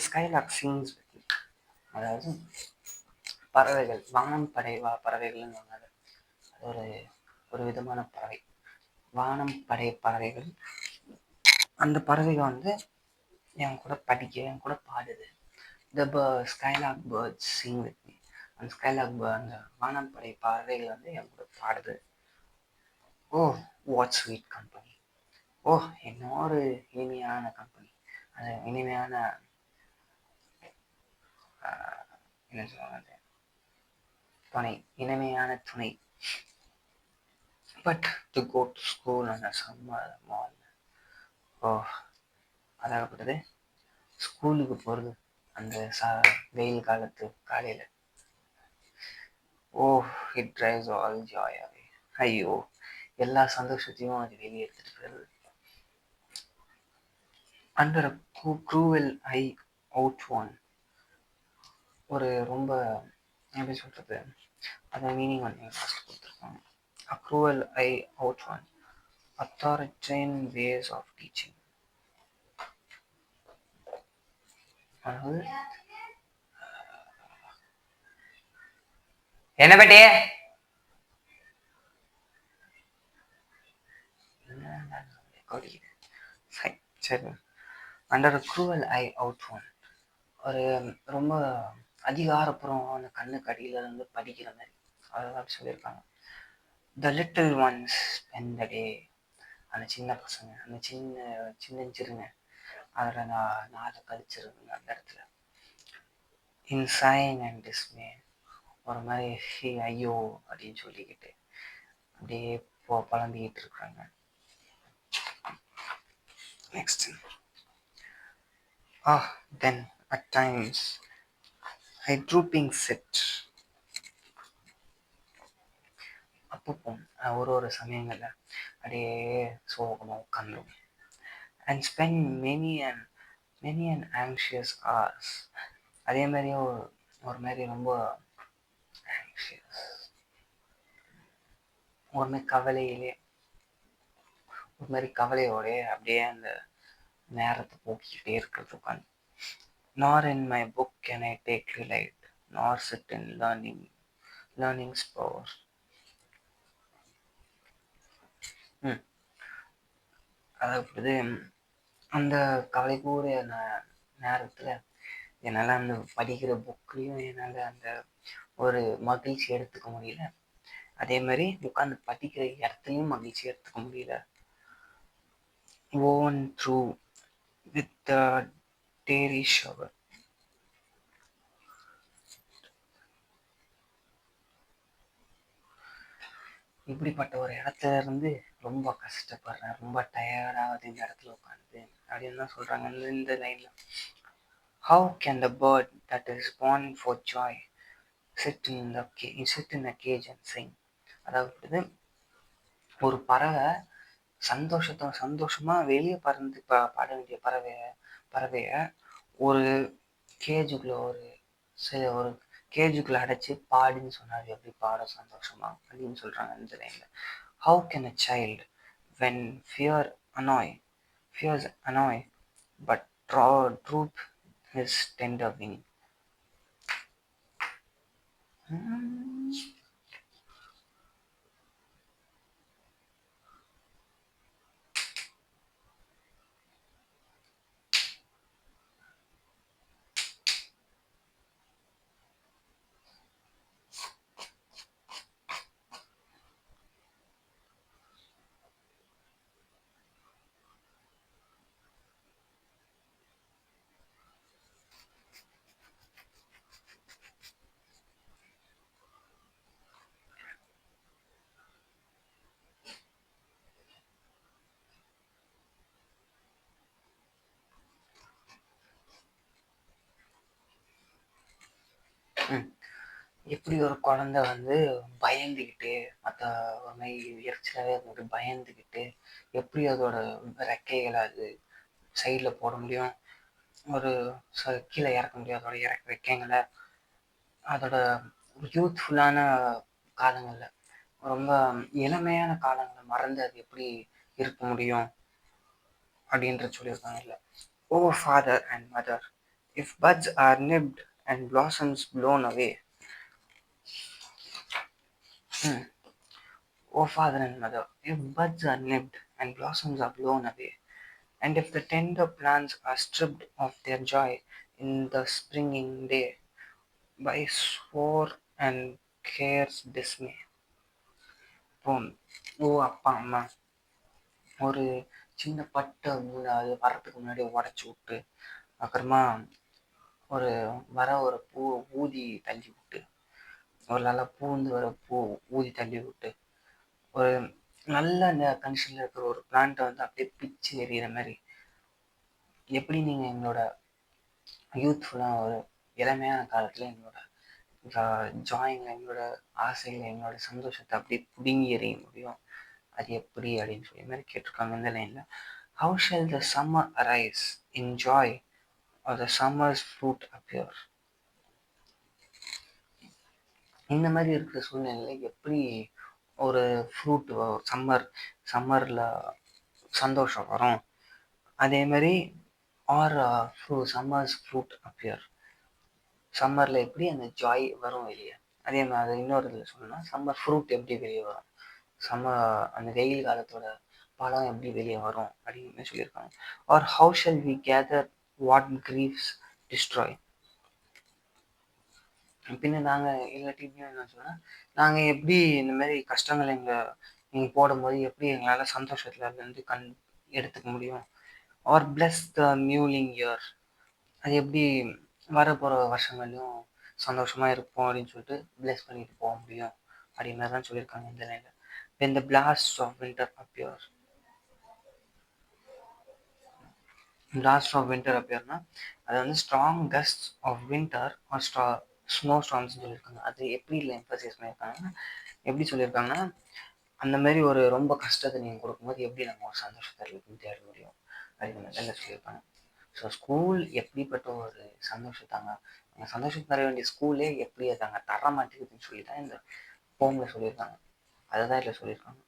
skylark sings with me. அதாவது பறவைகள், வானம் படை பறவைகள்னு சொன்னாங்க. அது ஒரு விதமான பறவை, வானம் படை பறவைகள். அந்த பறவைகள் வந்து என் கூட என் கூட பாடுது. The skylark birds sing with me. அந்த அந்த வானம் படை பறவைகள் வந்து என் கூட பாடுது. Oh what sweet company. ஓ என்ன ஒரு இனிமையான கம்பெனி, அது இனிமையான என்ன சொல்லுவாங்க, துணை, இனிமையான துணை. But to go to school அந்த சம்மர் மார்னிங், ஓ அதாகப்பட்டது ஸ்கூலுக்கு போகிறது அந்த வெயில் காலத்து காலையில். Oh it drives all joy away. ஐயோ எல்லா சந்தோஷத்தையும் அது வெளியே எடுத்துட்டு போயிடுது. Under a cruel eye outworn, ஒரு ரொம்ப எப்படி சொல்கிறது, அந்த மீனிங் வந்து ஃபஸ்ட் கொடுத்துருக்காங்க. A cruel eye out one, authoritarian ways of teaching. அதாவது என்ன பட்டே சரி. Under a cruel eye outworn, ஒரு ரொம்ப அதிகாரப்புறம் கண்ணுக்கு அடியில் இருந்து படிக்கிற மாதிரி அதெல்லாம் சொல்லியிருக்காங்க. The little ones spend the day, அந்த சின்ன பசங்க, அந்த சின்னஞ்சிறுங்க அதில் நாளை கழிச்சிருக்குங்க அந்த இடத்துல. இன் சைன் அண்ட் டிஸ்மே, ஒரு மாதிரி ஐயோ அப்படின்னு சொல்லிக்கிட்டு அப்படியே புலம்பிக்கிட்டு இருக்கிறாங்க. Next, then at times I drooping sit. அப்பப்போ ஒரு சமயங்களில் அப்படியே சோகமாக உட்காந்துரும். And spend many and anxious hours, அதே மாதிரி ஒரு மாதிரி ரொம்ப ஆங்ஷியஸ், ஒரு மாதிரி கவலையிலே, ஒரு மாதிரி கவலையோட அப்படியே அந்த நேரத்தை போக்கிக்கிட்டே இருக்கிறது உட்காந்து. Nor in my book can I take delight, nor sit in learning's power. அதாவது அந்த கவலை கூடிய நேரத்தில் என்னால் அந்த படிக்கிற புக்லேயும் என்னால் அந்த ஒரு மகிழ்ச்சி எடுத்துக்க முடியல, அதே மாதிரி உட்காந்து படிக்கிற இடத்துலையும் மகிழ்ச்சி எடுத்துக்க முடியல. Woven through with the dairy shower. இப்படிப்பட்ட ஒரு இடத்துல இருந்து ரொம்ப கஷ்டப்படுறேன், ரொம்ப டயர்டாகுது இந்த இடத்துல உட்காந்து அப்படின்னு தான் சொல்கிறாங்க இந்த லைனில். How can the bird that is born for joy sit in a cage and sing? அதாவது ஒரு பறவை சந்தோஷமாக வெளியே பறந்து பாட வேண்டிய பறவையை ஒரு கேஜுக்குள்ளே அடைச்சி பாடுன்னு சொன்னார், எப்படி பாட சந்தோஷமா அப்படின்னு சொல்கிறாங்க இந்த லைனில். How can a child when fears annoy but droop his tender wing? எப்படி ஒரு குழந்தை வந்து பயந்துக்கிட்டு மற்ற ஒரு மாதிரி எரிச்சலாகவே இருந்துட்டு பயந்துக்கிட்டு எப்படி அதோட ரெக்கைகளை அது சைடில் போட முடியும், ஒரு கீழே இறக்க முடியும் அதோட ரெக்கைங்களை அதோட யூத்ஃபுல்லான காலங்களில், ரொம்ப இளமையான காலங்களை மறந்து அது எப்படி இருக்க முடியும் அப்படின்ற சொல்லியிருக்காங்க. இல்லை, oh father and mother, If buds are nibbed and blossoms blown away. O father and mother, if buds are nibbed and blossoms are blown away, and if the tender plants are stripped of their joy in the springing day by swore and care's dismay. Boom. ஓ அப்பா அம்மா, ஒரு சின்ன பட்டை அது வரத்துக்கு முன்னாடி உடச்சி விட்டு, அப்புறமா ஒரு ஒரு பூ ஊதி தள்ளி விட்டு, ஒரு நல்ல பூந்து வர பூ ஊதி தள்ளி விட்டு, ஒரு நல்ல கண்டிஷனில் இருக்கிற ஒரு பிளான்ட்டை வந்து அப்படியே பிச்சு எறிகிற மாதிரி, எப்படி நீங்கள் எங்களோட யூத்ஃபுல்லாக ஒரு இளமையான காலத்தில் எங்களோட ஜாயிங்க, எங்களோட ஆசைகள், எங்களோட சந்தோஷத்தை அப்படியே பிடுங்கி எறிய முடியும், அது எப்படி அப்படின்னு சொல்லி மாதிரி கேட்டிருக்காங்க இந்த லைனில். How shall the summer arise in joy or the summer's fruit appear? இந்த மாதிரி இருக்கிற சூழ்நிலையில் எப்படி ஒரு ஃப்ரூட் சம்மரில் சந்தோஷம் வரும், அதே மாதிரி ஆர் சம்மர்ஸ் ஃப்ரூட் அப்பியர், சம்மரில் எப்படி அந்த ஜாய் வரும் வெளியே, அதே மாதிரி இன்னொரு இதில் சொல்லணும்னா சம்மர் ஃப்ரூட் எப்படி வெளியே வரும், அந்த வெயில் காலத்தோட பழம் எப்படி வெளியே வரும் அப்படின்னு சொல்லியிருக்காங்க. Or how shall we gather what griefs destroy, பின்ன நாங்கள் இல்லாட்டி என்ன சொன்னால், நாங்கள் எப்படி இந்த மாதிரி கஷ்டங்களை நீங்கள் போடும்போது எப்படி எங்களால் சந்தோஷத்தில் இருந்து எடுத்துக்க முடியும். ஆர் பிளஸ் த மியூலிங் இயர், அது எப்படி வரப்போகிற வருஷங்களையும் சந்தோஷமாக இருப்போம் அப்படின்னு சொல்லிட்டு பிளஸ் பண்ணிட்டு போக முடியும் அப்படின்ற தான் சொல்லியிருக்காங்க இந்த லைனில். when the blasts of winter appear, blast of winter appearனா அது வந்து strong gust of winter or snow storms சொல்லியிருக்காங்க. அது எப்படி இல்லை எம்பசைஸ் பண்ணியிருக்காங்கன்னா, எப்படி சொல்லியிருக்காங்கன்னா, அந்த மாதிரி ஒரு ரொம்ப கஷ்டத்தை நீங்கள் கொடுக்கும்போது எப்படி நம்ம ஒரு சந்தோஷத்தை தேட முடியும் அப்படின்னு நல்லா சொல்லியிருக்காங்க. ஸோ ஸ்கூல் எப்படிப்பட்ட ஒரு சந்தோஷத்தாங்க, அந்த சந்தோஷத்தை தர வேண்டிய ஸ்கூலே எப்படி அதாங்க தர மாட்டேங்குதுன்னு சொல்லி தான் இந்த போமில் சொல்லியிருக்காங்க. அதை தான் இதில் சொல்லியிருக்காங்க.